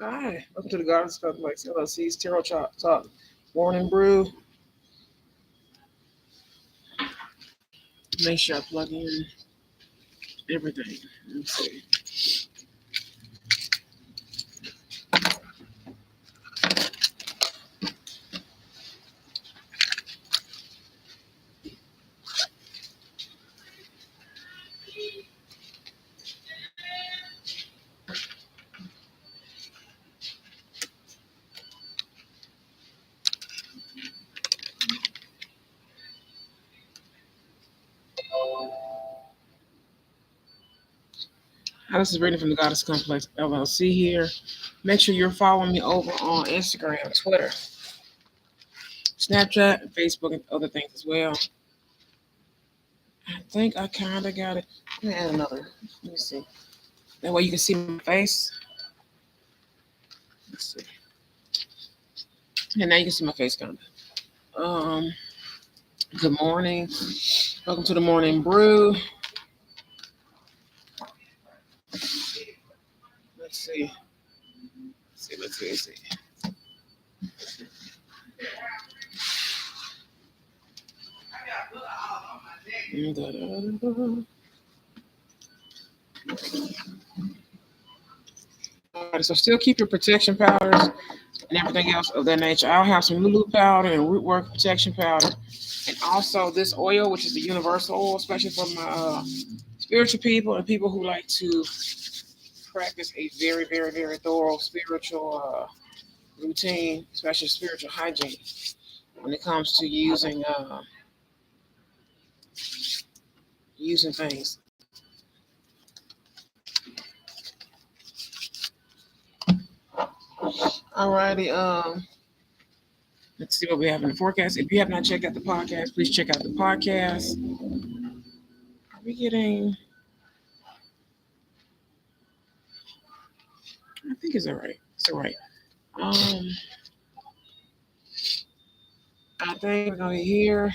Hi, welcome to the Goddess Complex LLC's Tarot Talk Morning Brew. Make sure I plug in everything. Let's see. Hi, this is Brittany from the Goddess Complex LLC here. Make sure you're following me over on Instagram, Twitter, Snapchat, Facebook, and other things as well. I think I kind of got it. Let me add another. Let me see. That way you can see my face. Let's see. And now you can see my face kind of. Good morning. Welcome to the Morning Brew. Let's see. Let's see. All right, so still keep your protection powders and everything else of that nature. I'll have some Lulu powder and rootwork protection powder, and also this oil, which is the universal oil, especially for my spiritual people and people who like to practice a very, very, very thorough spiritual routine, especially spiritual hygiene, when it comes to using things. Alrighty, let's see what we have in the forecast. If you have not checked out the podcast, please check out the podcast. Are we getting? I think it's all right. It's all right. I think we're gonna be here.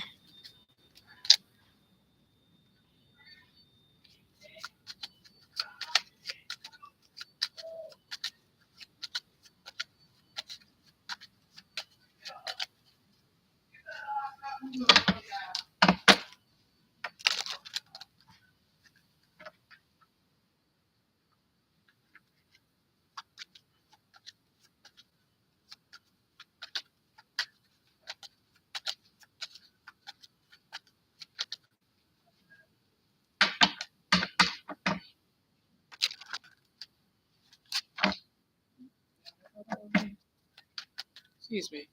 Excuse me.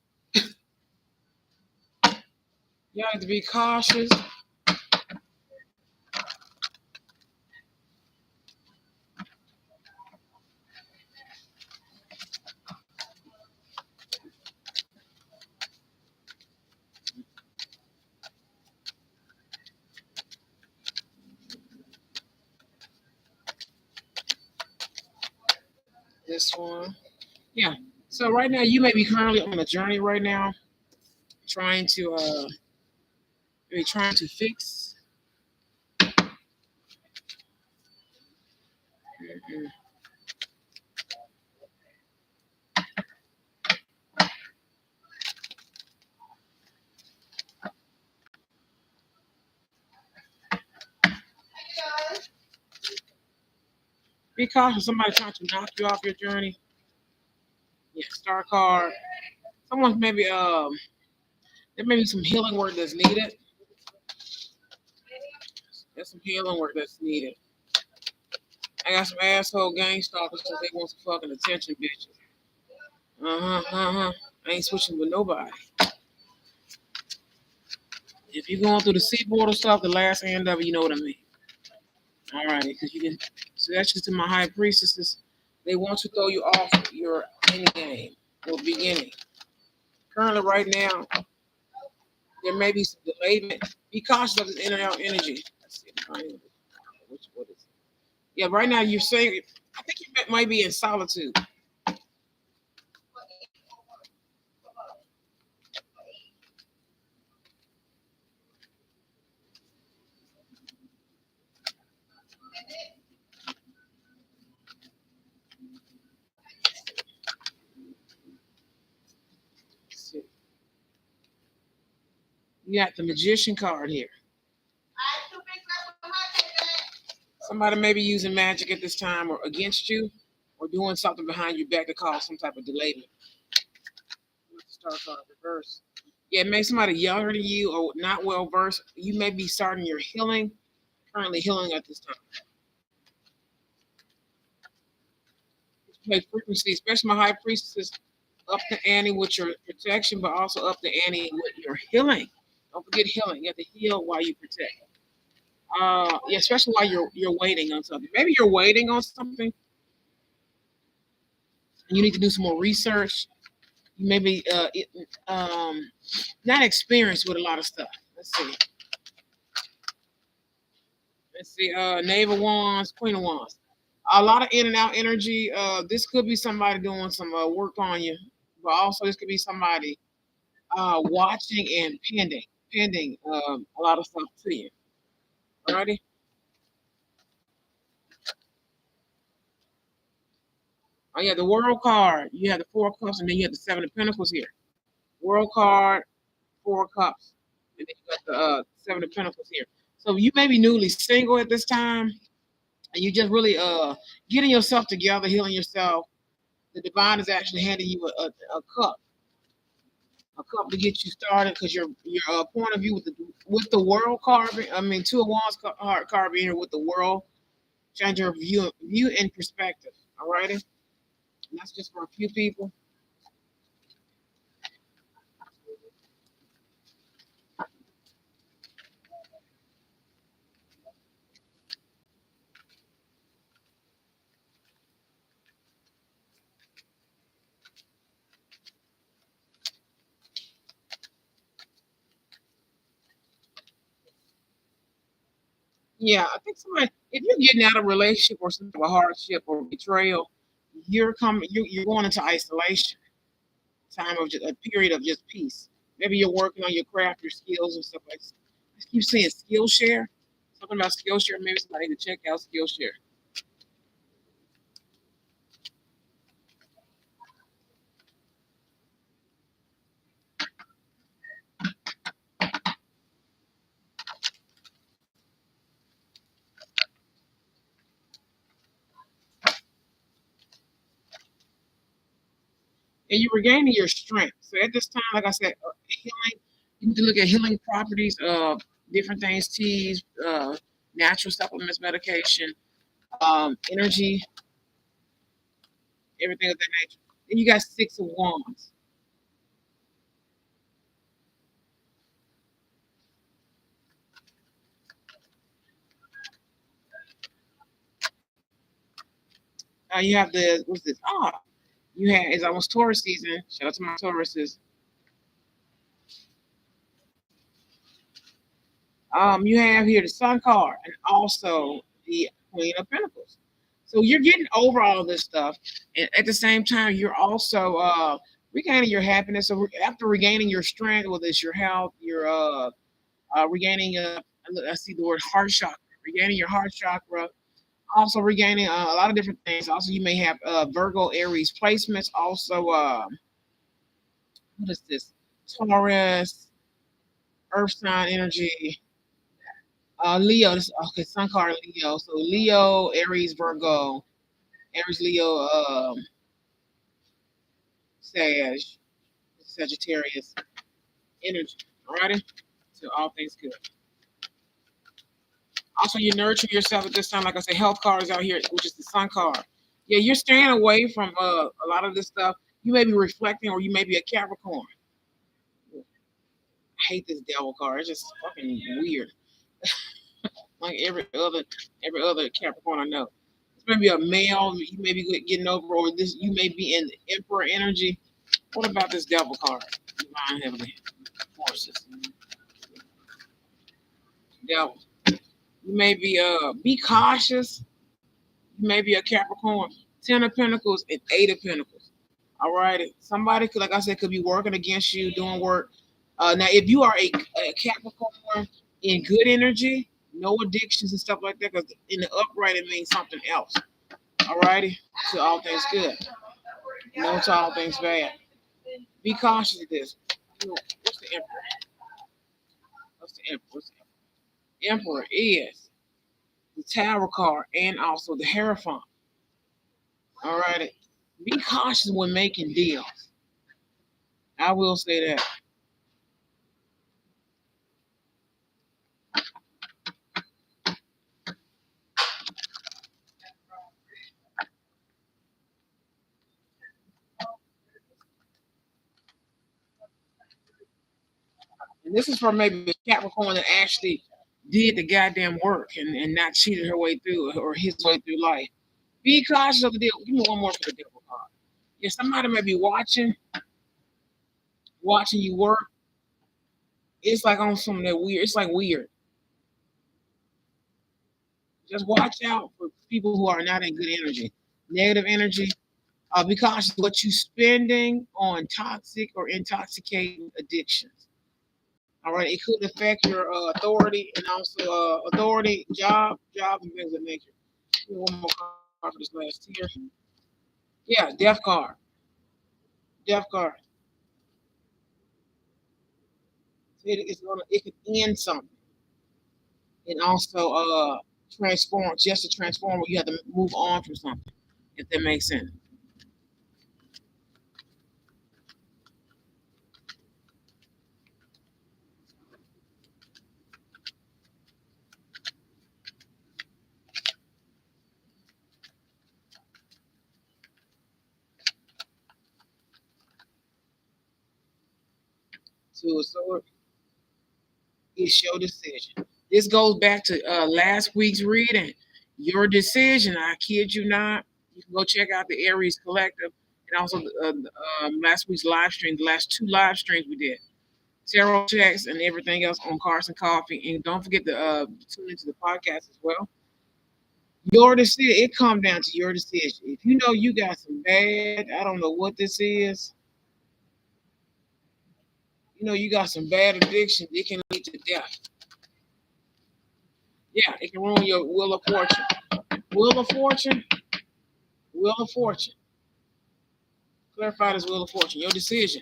Y'all have to be cautious. This one. Yeah. So right now you may be currently on a journey right now, trying to maybe trying to fix. Mm-mm. Be cautious. Somebody trying to knock you off your journey. Yeah, star card. Someone maybe there may be some healing work that's needed. There's some healing work that's needed. I got some asshole gang stalkers because they want some fucking attention, bitches. I ain't switching with nobody. If you're going through the seaboard or stuff, the last end of it, you know what I mean. All right, because you can. So that's just to my high priestesses. They want to throw you off your end game or beginning. Currently, right now, there may be some delayment. Be cautious of this in and out energy. Let's see. What is it? Yeah, right now you're saying. I think you might be in solitude. You got the Magician card here. Somebody may be using magic at this time or against you or doing something behind your back to cause some type of delayment. Star card reverse. Yeah, maybe somebody younger than you or not well versed. You may be starting your healing, currently healing at this time. Play frequency, especially my high priestess, up the ante with your protection, but also up the ante with your healing. Don't forget healing. You have to heal while you protect. Yeah, especially while you're waiting on something. Maybe you're waiting on something and you need to do some more research. You may be not experienced with a lot of stuff. Let's see. Knave of Wands, Queen of Wands. A lot of in and out energy. This could be somebody doing some work on you, but also this could be somebody watching and pending a lot of stuff to you. Alrighty. Oh yeah, the World card. You have the Four of Cups, and then you have the Seven of Pentacles here. World card, Four of Cups, and then you got the Seven of Pentacles here. So you may be newly single at this time, and you just really getting yourself together, healing yourself. The divine is actually handing you a cup to get you started because your point of view with the World card. I mean, Two of Wands card being here with the World, change your view and perspective. Alrighty, and that's just for a few people. Yeah, I think somebody, if you're getting out of a relationship or some type of hardship or betrayal, you're going into isolation, time of just a period of just peace. Maybe you're working on your craft, your skills, and stuff like that. I keep saying Skillshare. Something about Skillshare. Maybe somebody to check out Skillshare. And you're regaining your strength. So at this time, like I said, healing. You need to look at healing properties of different things: teas, natural supplements, medication, energy, everything of that nature. Then you got Six of Wands. You have the what's this? You have it's almost Taurus season. Shout out to my Tauruses. You have here the Sun card and also the Queen of Pentacles. So you're getting over all of this stuff, and at the same time, you're also regaining your happiness. So after regaining your strength, whether it's your health, your regaining. I see the word heart chakra. Regaining your heart chakra. Also regaining a lot of different things. Also, you may have Virgo, Aries placements. Also, what is this? Taurus, Earth sign energy. Leo, okay, Sun card Leo. So Leo, Aries, Virgo, Aries, Leo, Sag, Sagittarius energy. Alrighty? So all things good. Also, you nurture yourself at this time. Like I said, health card is out here, which is the Sun card. Yeah, you're staying away from a lot of this stuff. You may be reflecting, or you may be a Capricorn. I hate this devil card. It's just fucking weird. Like every other Capricorn I know. This may be a male. You may be getting over, or this you may be in the Emperor energy. What about this devil card? Divine heavenly forces. Devil. You may be cautious. You may be a Capricorn. Ten of Pentacles and Eight of Pentacles. All right. Somebody could, like I said, could be working against you, doing work. Now, if you are a Capricorn in good energy, no addictions and stuff like that, because in the upright it means something else. All righty. To all things good. No to all things bad. Be cautious of this. What's the Emperor? Emperor is the Tower card and also the Hierophant. All right. Be cautious when making deals. I will say that. And this is for maybe a Capricorn that actually did the goddamn work and not cheated her way through or his way through life. Be cautious of the deal. Give me one more for the devil card. Yeah, somebody may be watching you work. It's like on something that weird. It's like weird. Just watch out for people who are not in good energy. Negative energy. Be cautious of what you're spending on toxic or intoxicating addictions. All right, it could affect your authority and also authority, job, and things of nature. One more card for this last tier. Yeah, death card. Death card. It could end something and also transform. Just to transform, you have to move on from something. If that makes sense. To a sword, it's your decision. This goes back to last week's reading. Your decision. I kid you not. You can go check out the Aries Collective and also last week's live stream. The last two live streams we did. Tarot checks and everything else on Carson Coffee. And don't forget to tune into the podcast as well. Your decision. It comes down to your decision. If you know you got some bad, I don't know what this is. You know you got some bad addiction. It can lead to death. Yeah, it can ruin your wheel of fortune. Wheel of fortune. Wheel of fortune. Clarify this wheel of fortune. Your decision.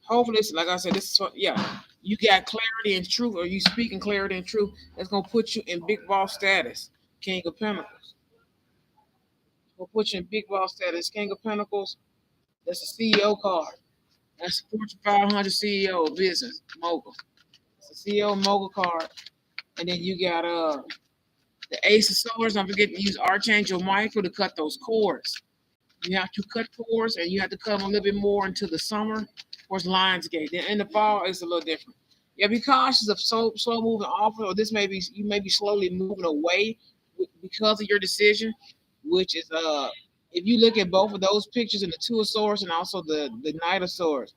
Hopefully, like I said, this is yeah. You got clarity and truth, or you speaking clarity and truth. That's gonna put you in big boss status. King of Pentacles. Will put you in big boss status. King of Pentacles. That's a CEO card. That's a Fortune 500 CEO of business mogul. It's a CEO mogul card. And then you got the Ace of Swords. Don't forget to use Archangel Michael to cut those cords. You have to cut cords, and you have to cut them a little bit more into the summer. Of course, Lionsgate. Then in the fall, it's a little different. Yeah, be cautious of slow moving off, or this may be you may be slowly moving away because of your decision, which is if you look at both of those pictures in the Two of Swords and also the Knight of Swords.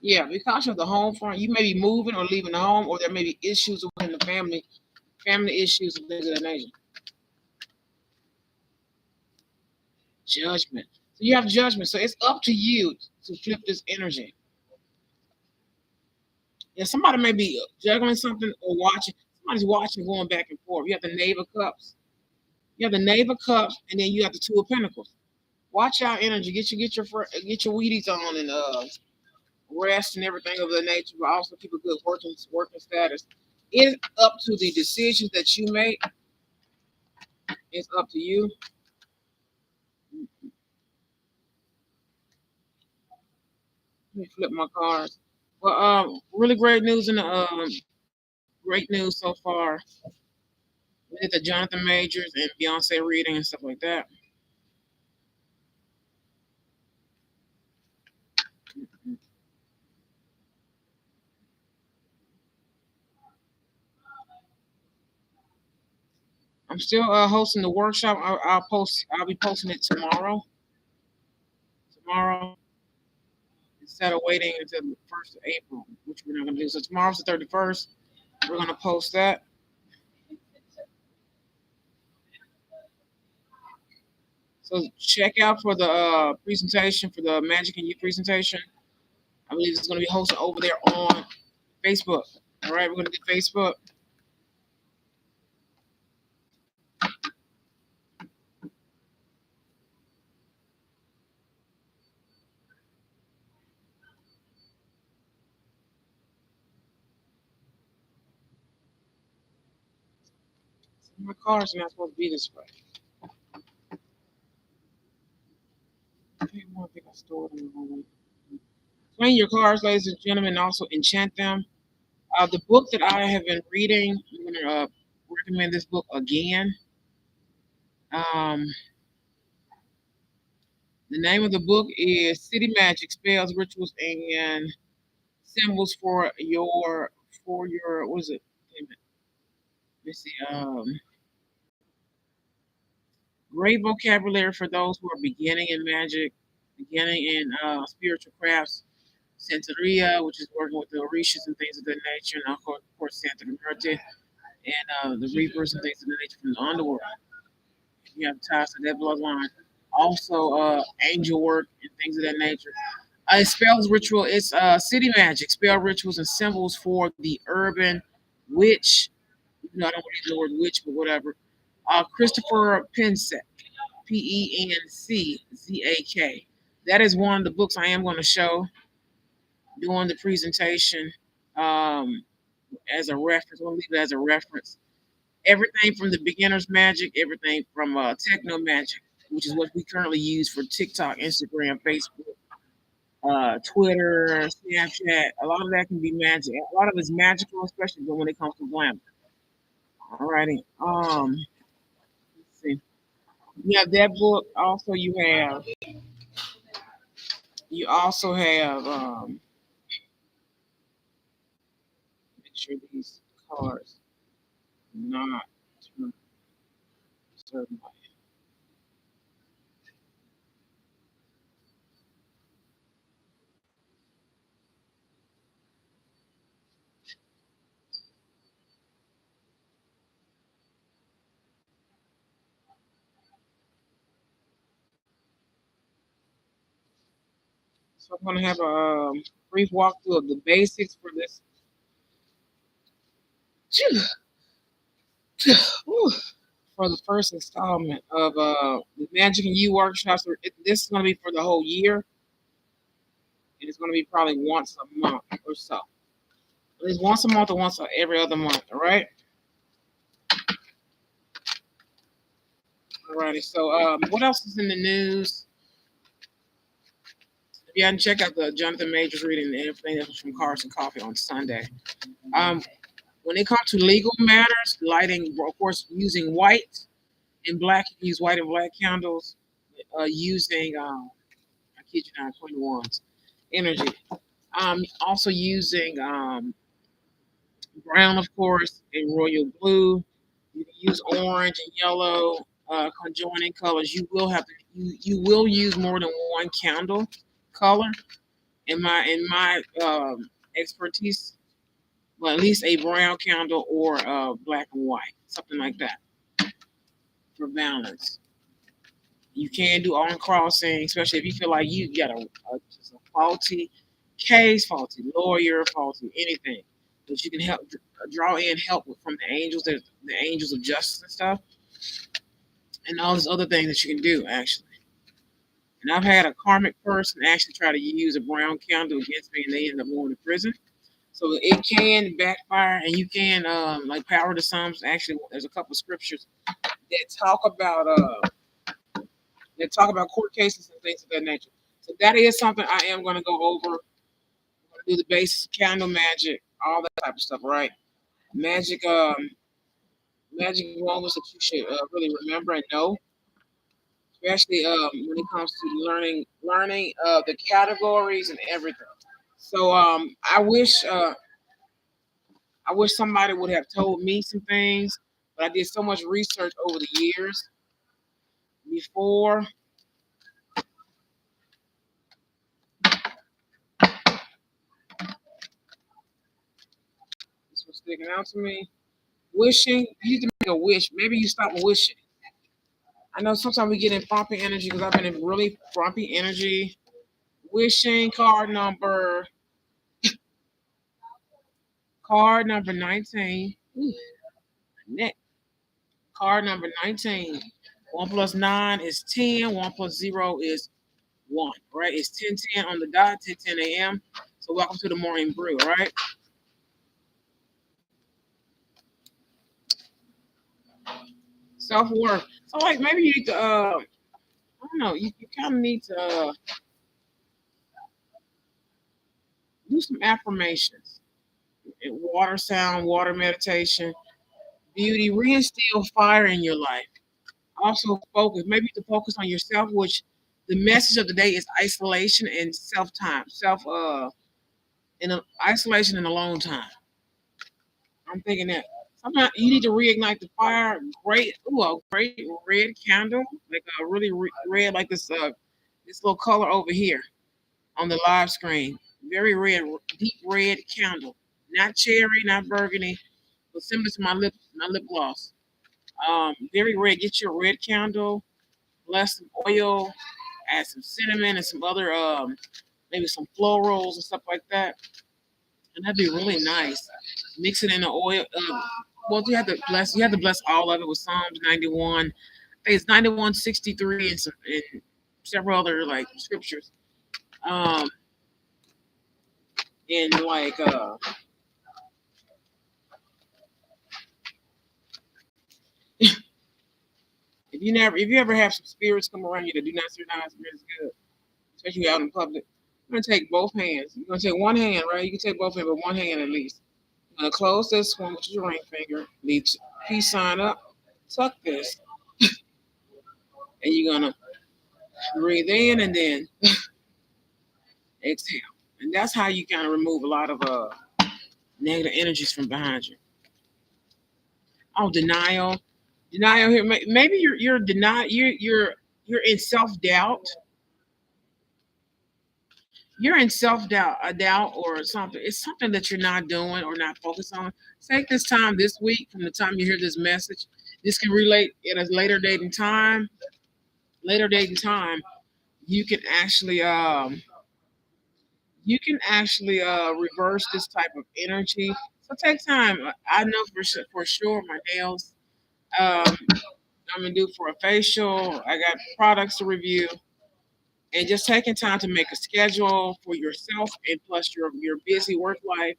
Yeah, be cautious of the home front. You may be moving or leaving the home, or there may be issues within the family issues and things of that nature. Judgment. So you have judgment. So it's up to you to flip this energy. Yeah, somebody may be juggling something or watching. Somebody's watching, going back and forth. You have the Knave of Cups. You have the Knave of Cups, and then you have the Two of Pentacles. Watch out, energy. Get your Wheaties on and rest and everything of the nature, but also keep a good working status. It's up to the decisions that you make. It's up to you. Let me flip my cards. Well, really great news in the great news so far. We did the Jonathan Majors and Beyonce reading and stuff like that. I'm still hosting the workshop. I'll be posting it tomorrow. Tomorrow, instead of waiting until the 1st of April, which we're not gonna do. So tomorrow's the 31st. We're gonna post that. So check out for the presentation for the Magic and You presentation. I believe it's going to be hosted over there on Facebook. All right, we're going to do Facebook. My car's not supposed to be this way. I think I stored them the wrong way. Clean your cards, ladies and gentlemen, and also enchant them. The book that I have been reading, I'm going to recommend this book again. Um, the name of the book is City Magic: Spells, Rituals, and Symbols for your what is it? Let's see. Great vocabulary for those who are beginning in magic, beginning in spiritual crafts, Santeria, which is working with the Orishas and things of that nature, and of course Santa Muerte and the Reapers and things of that nature from the underworld. You have ties to that bloodline. Also, angel work and things of that nature. It spells ritual. It's city magic, spell rituals and symbols for the urban witch. I don't want to use the word witch, but whatever. Christopher Penczak, Penczak. That is one of the books I am going to show during the presentation um, as a reference. We'll leave it as a reference. Everything from the beginner's magic, everything from techno magic, which is what we currently use for TikTok, Instagram, Facebook, Twitter, Snapchat. A lot of that can be magic. A lot of it's magical, especially when it comes to glamour. Alrighty. Let's see. You have that book. Also, you also have make sure these cards not turn a certain way. So I'm gonna have a brief walkthrough of the basics for this. Whew. For the first installment of the Magic and You workshops. This is going to be for the whole year, and it's going to be probably once a month or so. At least once a month or once every other month. All right. Alrighty. So, what else is in the news? If you hadn't checked out the Jonathan Majors reading and everything that was from Cars and Coffee on Sunday. Um, when it comes to legal matters, lighting, of course, using white and black, you can use white and black candles. Using, I kid you not, 21's energy. Also using brown, of course, and royal blue. You can use orange and yellow conjoining colors. You will use more than one candle color in my expertise, but at least a brown candle or black and white, something like that for balance. You can do on crossing, especially if you feel like you got just a faulty case, faulty lawyer, faulty anything. But you can draw in help from the angels, the angels of justice and stuff, and all this other things that you can do actually. And I've had a karmic person actually try to use a brown candle against me, and they end up going to prison. So it can backfire, and you can like power to Psalms. Actually, there's a couple of scriptures that talk about court cases and things of that nature. So that is something I am going to go over. I'm going to do the basics, candle magic, all that type of stuff, right? Magic, magic moments that you should really remember and know, especially when it comes to learning the categories and everything. So I wish somebody would have told me some things, but I did so much research over the years before this was sticking out to me. Wishing, you need to make a wish. Maybe you stop wishing. I know sometimes we get in frumpy energy because I've been in really frumpy energy. Wishing card number 19. Ooh, neck. Card number 19. 1 plus 9 is 10. 1 plus 0 is 1. Right? It's 10:10 on the dot, 10:10 a.m. So welcome to the morning brew, all right? Self-worth. So like maybe you need to I don't know, you kind of need to do some affirmations. Water sound, water meditation, beauty, reinstill fire in your life. Also focus, maybe to focus on yourself, which the message of the day is isolation and self time, in isolation and alone time. I'm thinking that sometimes you need to reignite the fire. A great red candle, like a really red, like this little color over here on the live screen. Very red, deep red candle, not cherry, not burgundy, but similar to my lip gloss. Very red. Get your red candle, bless some oil, add some cinnamon and some other maybe some florals and stuff like that, and that'd be really nice. Mix it in the oil. Well, you have to bless all of it with Psalms 91. I think it's 91:63 and several other like scriptures. Um, and like if you ever have some spirits come around you that do not recognize spirits good, especially out in public, you're gonna take both hands. You're gonna take one hand, right? You can take both hands, but one hand at least. You're gonna close this one with your ring finger, leave peace sign up, tuck this, and you're gonna breathe in and then exhale. And that's how you kind of remove a lot of negative energies from behind you. Oh, denial here. Maybe you're deny you're in self doubt. You're in self doubt, a doubt or something. It's something that you're not doing or not focused on. Take this time this week from the time you hear this message. This can relate at a later date and time. Later date and time, you can actually reverse this type of energy. So take time. I know for sure my nails. Um, I'm gonna do for a facial. I got products to review, and just taking time to make a schedule for yourself and plus your busy work life,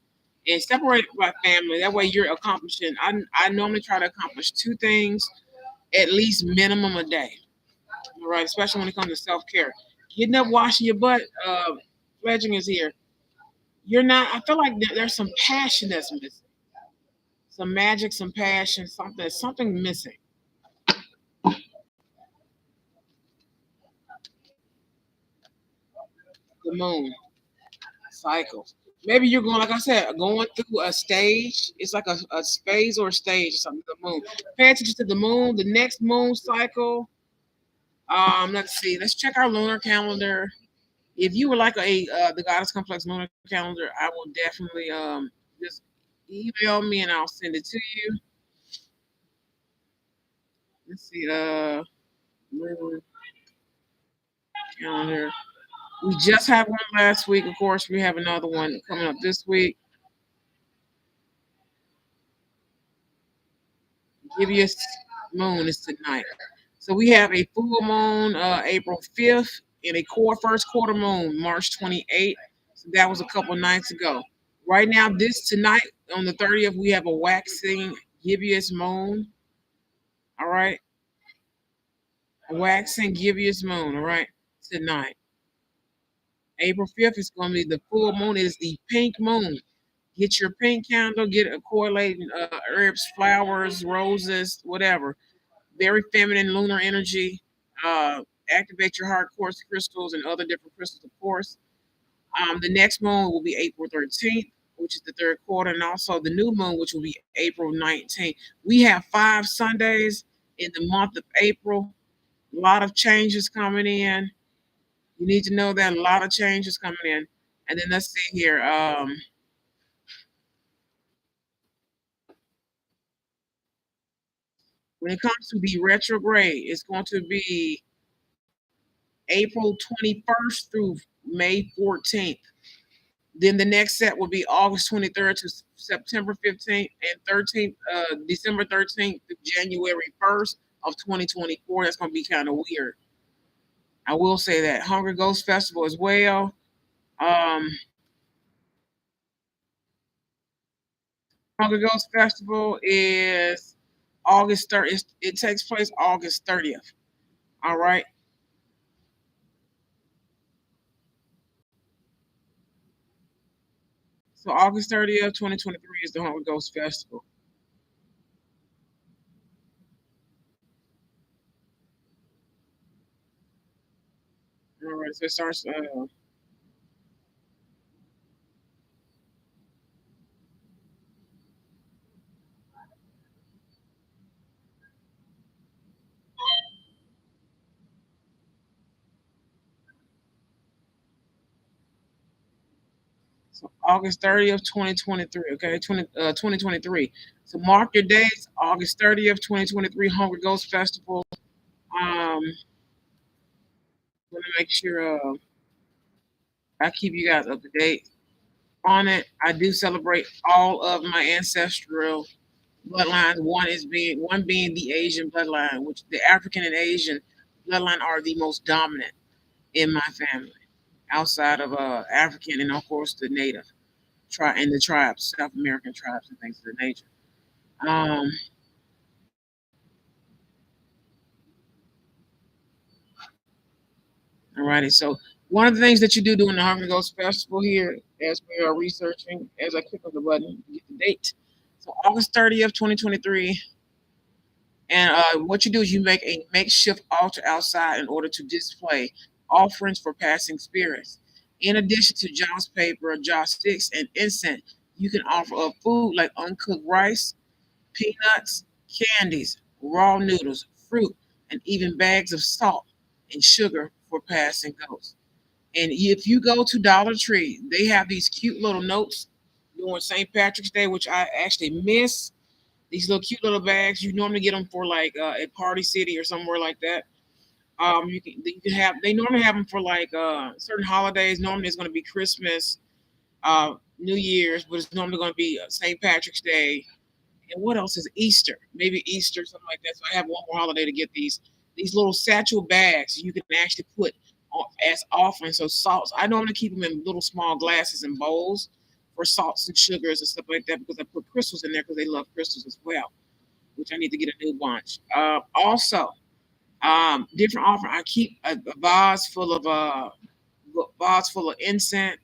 and separate it by family. That way you're accomplishing. I normally try to accomplish two things at least minimum a day. All right, especially when it comes to self care. Getting up, washing your butt. Fledging is here. You're not. I feel like there's some passion that's missing, some magic, some passion, something missing. The moon cycles. Maybe you're going, like I said, going through a stage. It's like a phase or a stage or something. The moon. Pay attention to the moon. The next moon cycle. Let's see. Let's check our lunar calendar. If you would like the Goddess Complex lunar calendar, I will definitely just email me and I'll send it to you. Let's see. Lunar calendar. We just had one last week. Of course, we have another one coming up this week. Gibbous moon is tonight. So we have a full moon April 5th and a first quarter moon March 28th. So that was a couple nights ago. Right now, this tonight on the 30th, we have a waxing gibbous moon. All right. A waxing gibbous moon. All right. Tonight. April 5th is going to be the full moon. It is the pink moon. Get your pink candle, get a correlating herbs, flowers, roses, whatever. Very feminine lunar energy. Activate your heart quartz crystals and other different crystals, of course. The next moon will be April 13th, which is the third quarter, and also the new moon, which will be April 19th. We have 5 Sundays in the month of April. A lot of changes coming in. You need to know that a lot of changes coming in. And then let's see here. When it comes to the retrograde, it's going to be April 21st through May 14th. Then the next set will be August 23rd to September 15th and 13th, December 13th to January 1st of 2024. That's going to be kind of weird. I will say that. Hunger Ghost Festival as well. Um, Hunger Ghost Festival is August 30th. It takes place August 30th. All right. So August 30th, 2023 is the Hunger Ghost Festival. All right. So it starts. So August 30th, 2023. Okay, 2023. So mark your dates. August 30th, 2023, Hunger Ghost Festival. Let me make sure I keep you guys up to date on it. I do celebrate all of my ancestral bloodlines. One being the Asian bloodline, which the African and Asian bloodline are the most dominant in my family, outside of African and of course the Native and the tribes, South American tribes and things of the nature. Um, Alrighty. So one of the things that you do during the Hunger Ghost Festival here, as we are researching, as I click on the button, you get the date. So August 30th, 2023. And what you do is you make a makeshift altar outside in order to display offerings for passing spirits. In addition to joss paper, joss sticks, and incense, you can offer up food like uncooked rice, peanuts, candies, raw noodles, fruit, and even bags of salt and sugar for passing ghosts. And if you go to Dollar Tree, they have these cute little notes during St. Patrick's Day, which I actually miss. These little cute little bags. You normally get them for like at Party City or somewhere like that. You can have they normally have them for like certain holidays. Normally it's going to be Christmas, New Year's, but it's normally going to be St. Patrick's Day, and what else is Easter? Maybe Easter, something like that. So I have one more holiday to get these little satchel bags you can actually put as offerings. So salts, I normally keep them in little small glasses and bowls for salts and sugars and stuff like that because I put crystals in there because they love crystals as well, which I need to get a new bunch. Also, different offer. I keep a vase full of incense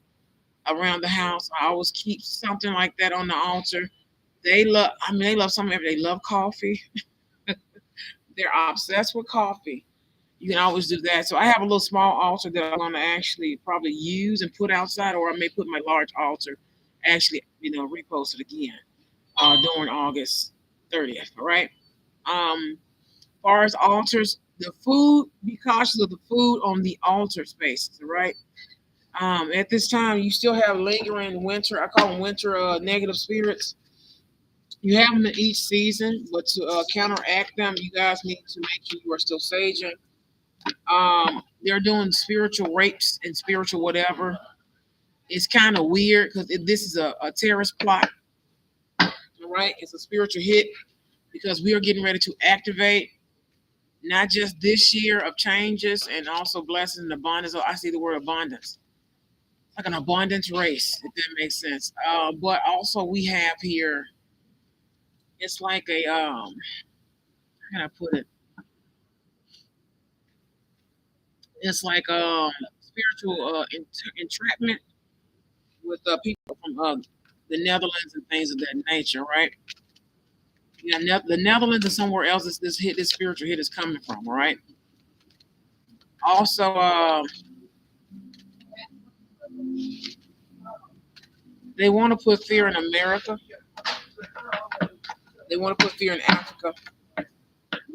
around the house. I always keep something like that on the altar. They love something. They love coffee. They're obsessed with coffee. You can always do that. So I have a little small altar that I'm going to actually probably use and put outside, or I may put my large altar, actually, repost it again during August 30th. All right. As far as altars, the food, be cautious of the food on the altar spaces. All right. At this time, you still have lingering winter. I call them winter negative spirits. You have them in each season, but to counteract them, you guys need to make sure you are still saging. They're doing spiritual rapes and spiritual whatever. It's kind of weird because this is a terrorist plot, all right? It's a spiritual hit because we are getting ready to activate not just this year of changes and also blessings and abundance. Oh, I see the word abundance, like an abundance race, if that makes sense. But also we have here, it's like how can I put it? It's like spiritual entrapment with people from the Netherlands and things of that nature, right? Yeah, the Netherlands and somewhere else this spiritual hit is coming from, all right? Also, they want to put fear in America. They want to put fear in Africa.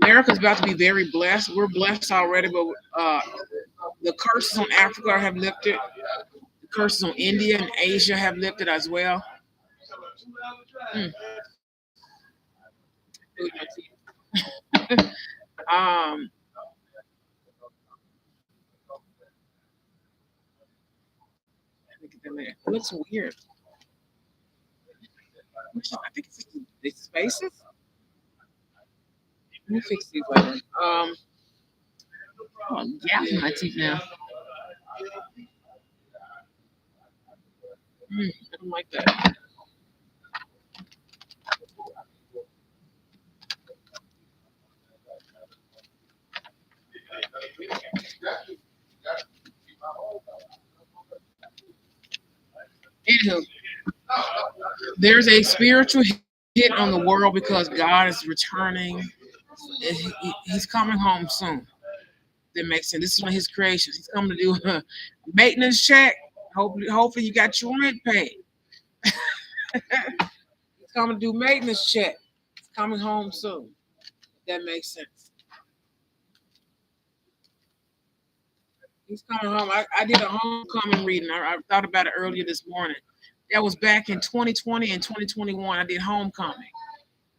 America's about to be very blessed. We're blessed already, but the curses on Africa have lifted. The curses on India and Asia have lifted as well. Mm. Um, Look at them there. It looks weird. I think it's just the spaces. Let me fix these later. Oh, yeah, my teeth now. I don't like that. Anywho, there's a spiritual hit on the world because God is returning. He's coming home soon. That makes sense. This is one of his creations. He's coming to do a maintenance check. Hopefully you got your rent paid. He's coming to do maintenance check. He's coming home soon. That makes sense. He's coming home. I did a homecoming reading. I thought about it earlier this morning. That was back in 2020 and 2021. I did homecoming.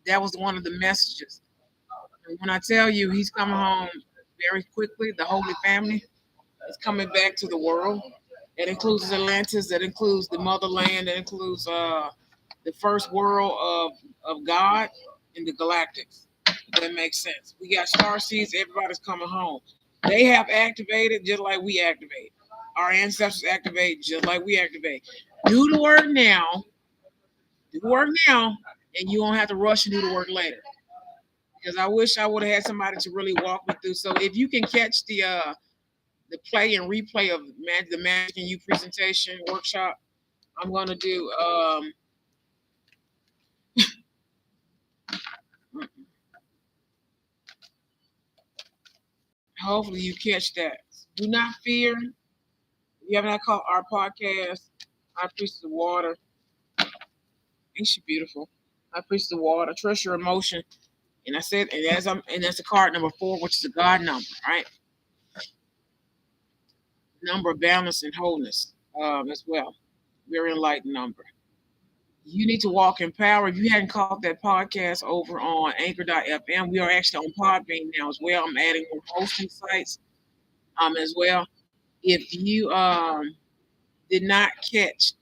That was one of the messages. And when I tell you he's coming home very quickly, the Holy Family is coming back to the world. That includes Atlantis. That includes the motherland. That includes the first world of God in the galactics. That makes sense. We got star seeds. Everybody's coming home. They have activated just like we activate. Our ancestors activate just like we activate. Do the work now. Do the work now, and you won't have to rush and do the work later. Because I wish I would have had somebody to really walk me through. So if you can catch the play and replay of the Magic and You presentation workshop, I'm gonna do. Hopefully you catch that. Do not fear. You have not caught our podcast. I preach the water. Ain't she beautiful? I preach the water. Trust your emotion. And I said, and that's the card number 4, which is the God number, right? Number of balance and wholeness, as well. Very enlightened number. You need to walk in power. If you hadn't caught that podcast over on Anchor.fm, we are actually on Podbean now as well. I'm adding more hosting sites as well. If you did not catch,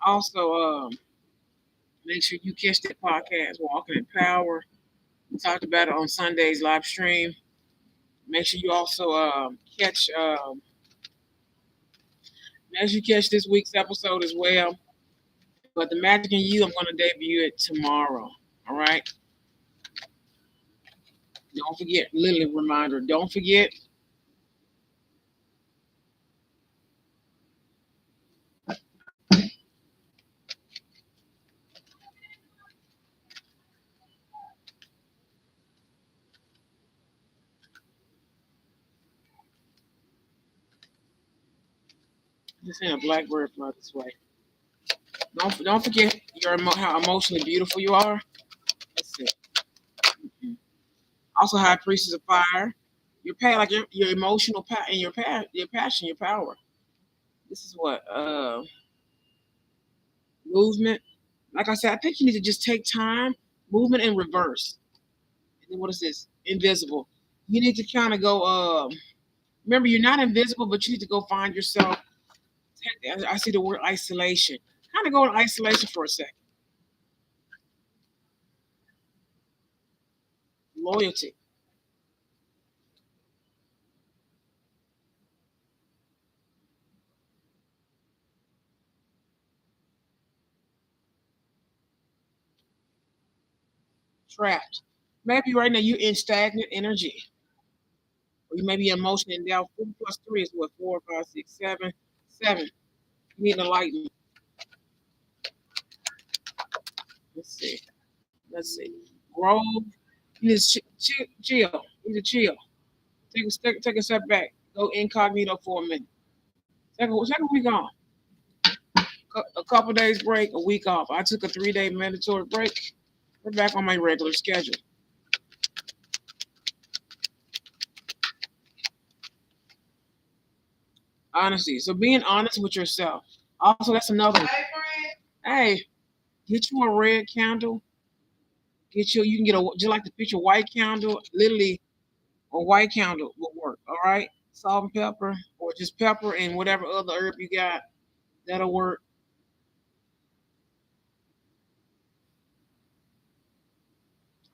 also make sure you catch that podcast, Walking in Power. We talked about it on Sunday's live stream. Make sure you also catch this week's episode as well. But the Magic in You, I'm going to debut it tomorrow. All right. Don't forget, Lily reminder. Don't forget. Just in a blackbird fly this way. Don't forget how emotionally beautiful you are. That's it. Mm-hmm. Also, High Priestess of Fire. Like your emotional and your passion, your power. This is what movement. Like I said, I think you need to just take time, movement in reverse. And then what is this? Invisible. You need to kind of go. Remember, you're not invisible, but you need to go find yourself. I see the word isolation. Kind of go in isolation for a second. Loyalty. Trapped. Maybe right now you're in stagnant energy. Or you may be emotionally endowed. 4 plus 3 is what? 4, 5, 6, 7. 7. You need enlightenment. Let's see. Let's see. Grove. You need to chill. You need to chill. Take a step back. Go incognito for a minute. Take a week off. A couple days break, a week off. I took a 3-day mandatory break. We're back on my regular schedule. Honesty. So being honest with yourself. Also, that's another one. Hey, get you a red candle. You can get a just like the picture white candle. Literally, a white candle will work. All right, salt and pepper, or just pepper and whatever other herb you got. That'll work.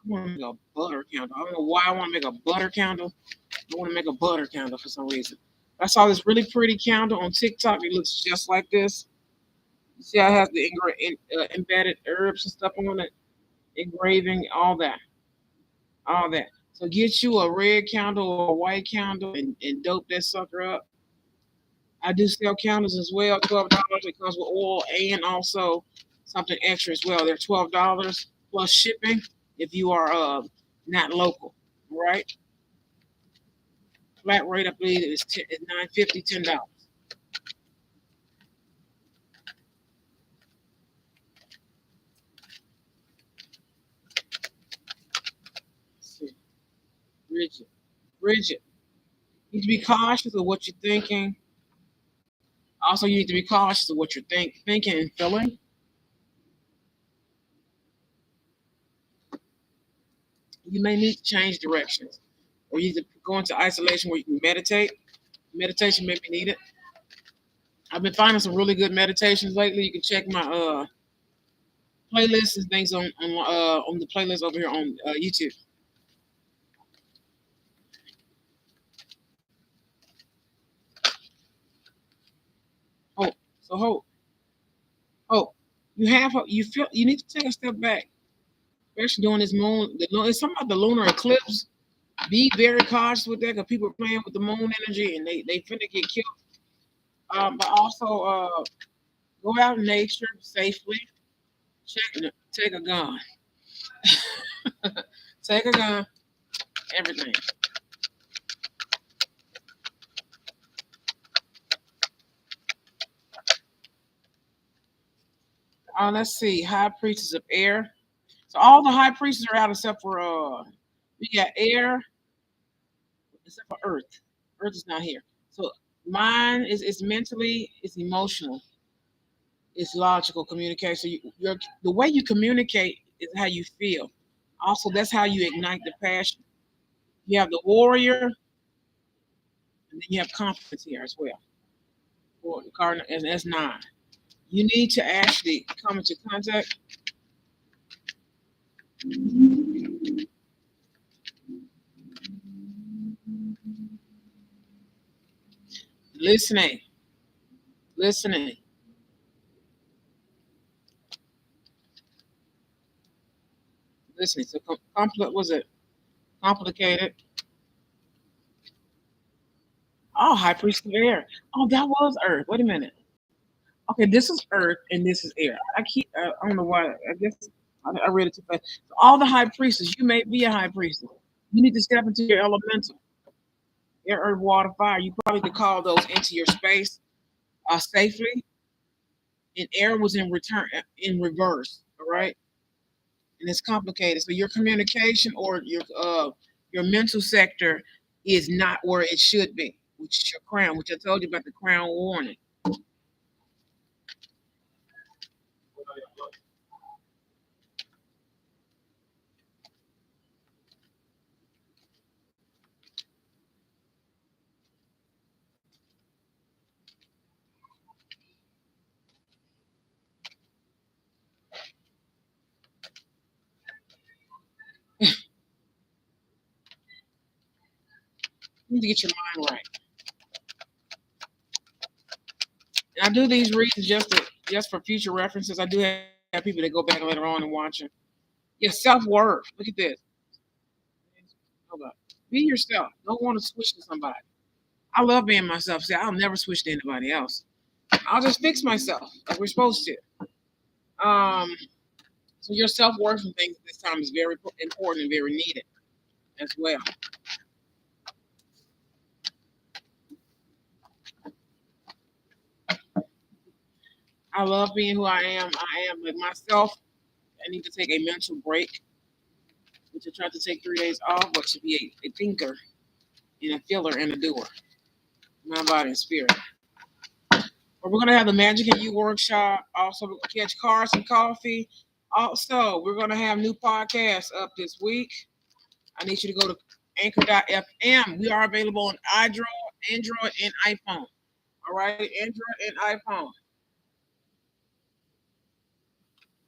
I want to make a butter candle. I don't know why I want to make a butter candle. I want to make a butter candle for some reason. I saw this really pretty candle on TikTok. It looks just like this. You see, how it has the embedded herbs and stuff on it, engraving, all that. So get you a red candle or a white candle and dope that sucker up. I do sell candles as well, $12. It comes with oil and also something extra as well. They're $12 plus shipping if you are not local, right? Flat rate, I believe, is $9.50, $10. Let's see. Bridget, Bridget, you need to be cautious of what you're thinking. Also, you need to be cautious of what you're thinking and feeling. You may need to change directions, or you need to go into isolation where you can meditate. Meditation may be needed. I've been finding some really good meditations lately. You can check my playlists and things on the playlist over here on YouTube. Oh, so you feel you need to take a step back, especially during this moon. It's something about the lunar eclipse. Be very cautious with that because people are playing with the moon energy and they finna get killed. But also go out in nature safely. Take a gun. Take a gun. Everything. Let's see. High priestess of air. So all the high priests are out except for we got air, except for earth. Earth is not here. So mine is it's mentally, it's emotional, it's logical communication. So the way you communicate is how you feel. Also, that's how you ignite the passion. You have the warrior, and then you have confidence here as well. For the cardinal, and that's nine. You need to actually come into contact, listening, listening, listening. So was it complicated? Oh, high priest of air. Oh, that was Earth. Wait a minute. Okay, this is Earth and this is air. I don't know why. I guess I read it too fast. So all the high priestess, you may be a high priestess. You need to step into your elemental, air, earth, water, fire. You probably could call those into your space safely. And air was in return in reverse. All right, and it's complicated. So your communication or your mental sector is not where it should be, which is your crown, which I told you about the crown warning. You need to get your mind right. And I do these reads just for future references. I do have people that go back later on and watch it. Your self worth. Look at this. Hold up. Be yourself. Don't want to switch to somebody. I love being myself. See, I'll never switch to anybody else. I'll just fix myself like we're supposed to. Um, so your self worth and things at this time is very important and very needed as well. I love being who I am. I am like myself. I need to take a mental break, which I tried to take 3 days off, but to be a thinker and a feeler and a doer, mind, body, and spirit. But we're gonna have the Magic and You workshop. Also, we'll catch cars and coffee. Also, we're gonna have new podcasts up this week. I need you to go to anchor.fm. We are available on Android, and iPhone. All right, Android and iPhone.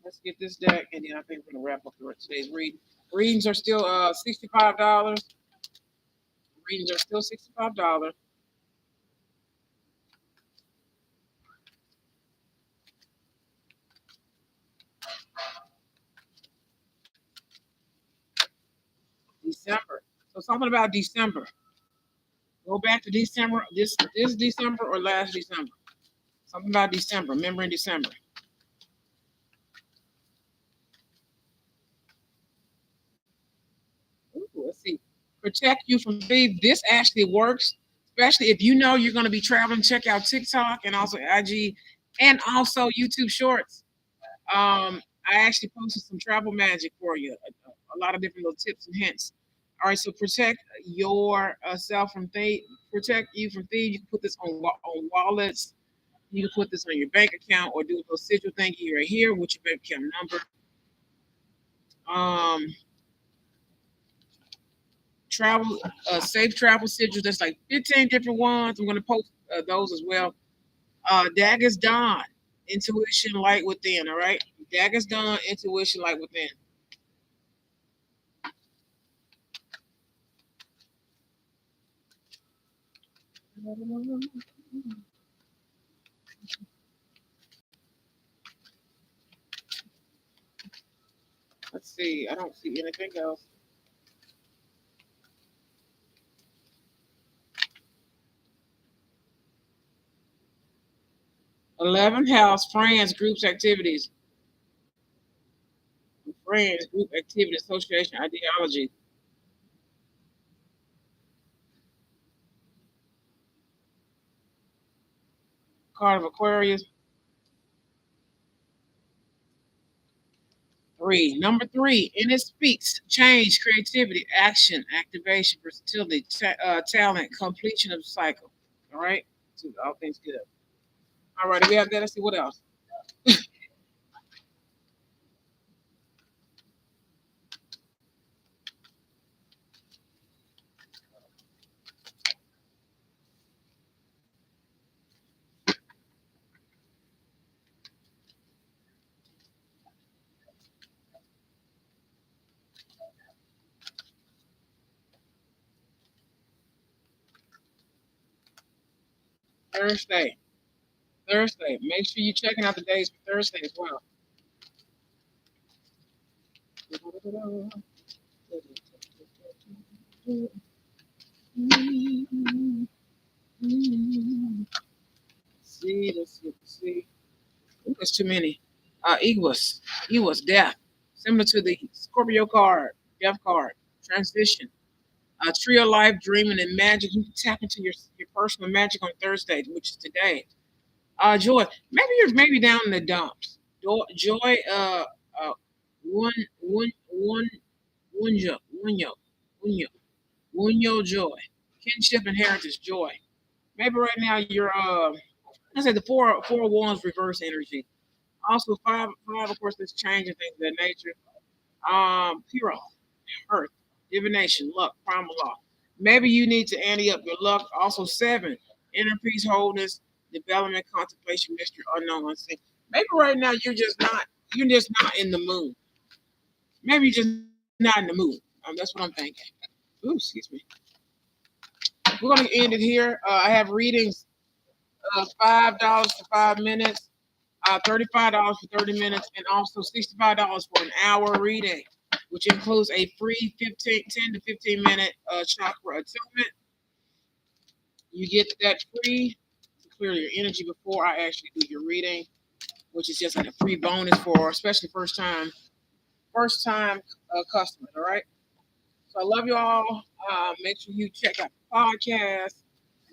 Let's get this deck, and then I think we're gonna wrap up today's reading. Readings are still $65. Readings are still $65. December. So something about December. Go back to December. This December or last December. Something about December. Remember in December. Ooh, let's see. Protect you from thieves. This actually works, especially if you know you're going to be traveling. Check out TikTok and also IG and also YouTube Shorts. I actually posted some travel magic for you. A lot of different little tips and hints. All right, so protect yourself from thieves. Protect you from thieves. You can put this on wallets. You can put this on your bank account or do a little sigil thing right here with your bank account number. Travel, safe travel sigils. There's like 15 different ones. I'm going to post those as well. Daggers Dawn, intuition, light within. All right, Daggers Dawn, intuition, light within. Let's see. I don't see anything else. 11th house, friends, groups, activities. Friends, group, activity, association, ideology. Card of Aquarius. 3. Number 3, and it speaks change, creativity, action, activation, versatility, talent, completion of the cycle. All right, so all things good. All right, we have that. Let's see what else. Thursday. Thursday. Make sure you're checking out the days for Thursday as well. Let's see. Ooh, there's too many. Equus, death. Similar to the Scorpio card, death card, transition. Trio life, dreaming, and magic. You can tap into your personal magic on Thursday, which is today. Joy. Maybe you're maybe down in the dumps. Joy. One, one, one, one, joy. Kinship and heritage, joy. Maybe right now you're I said the four of wands reverse energy. Also five of course this change and things of that nature. Hero, earth, divination, luck, primal law. Maybe you need to ante up your luck. Also 7, inner peace, wholeness, development, contemplation, mystery, unknown, unseen. Maybe right now you're just not in the mood. Maybe you're just not in the mood. That's what I'm thinking. Ooh, excuse me. We're gonna end it here. I have readings $5 for 5 minutes, $35 for 30 minutes, and also $65 for an hour reading, which includes a free 10 to 15 minute chakra attunement. You get that free to clear your energy before I actually do your reading, which is just like a free bonus for especially first time customers. All right. So I love you all. Make sure you check out the podcast.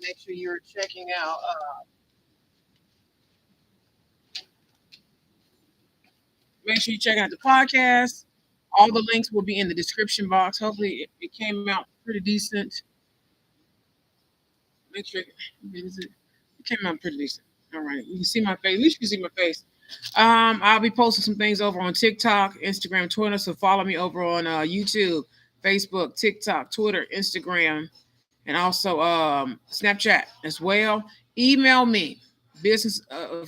Make sure you're checking out. Make sure you check out the podcast. All the links will be in the description box. Hopefully, it came out pretty decent. Make sure it came out pretty decent. All right. You can see my face. At least you can see my face. I'll be posting some things over on TikTok, Instagram, Twitter. So follow me over on YouTube, Facebook, TikTok, Twitter, Instagram, and also Snapchat as well. Email me, business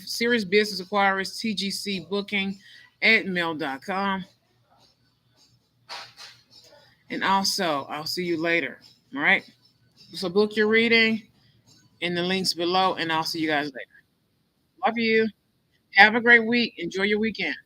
serious business inquiries, TGCBooking@mail.com. And also, I'll see you later. All right. So book your reading in the links below, and I'll see you guys later. Love you. Have a great week. Enjoy your weekend.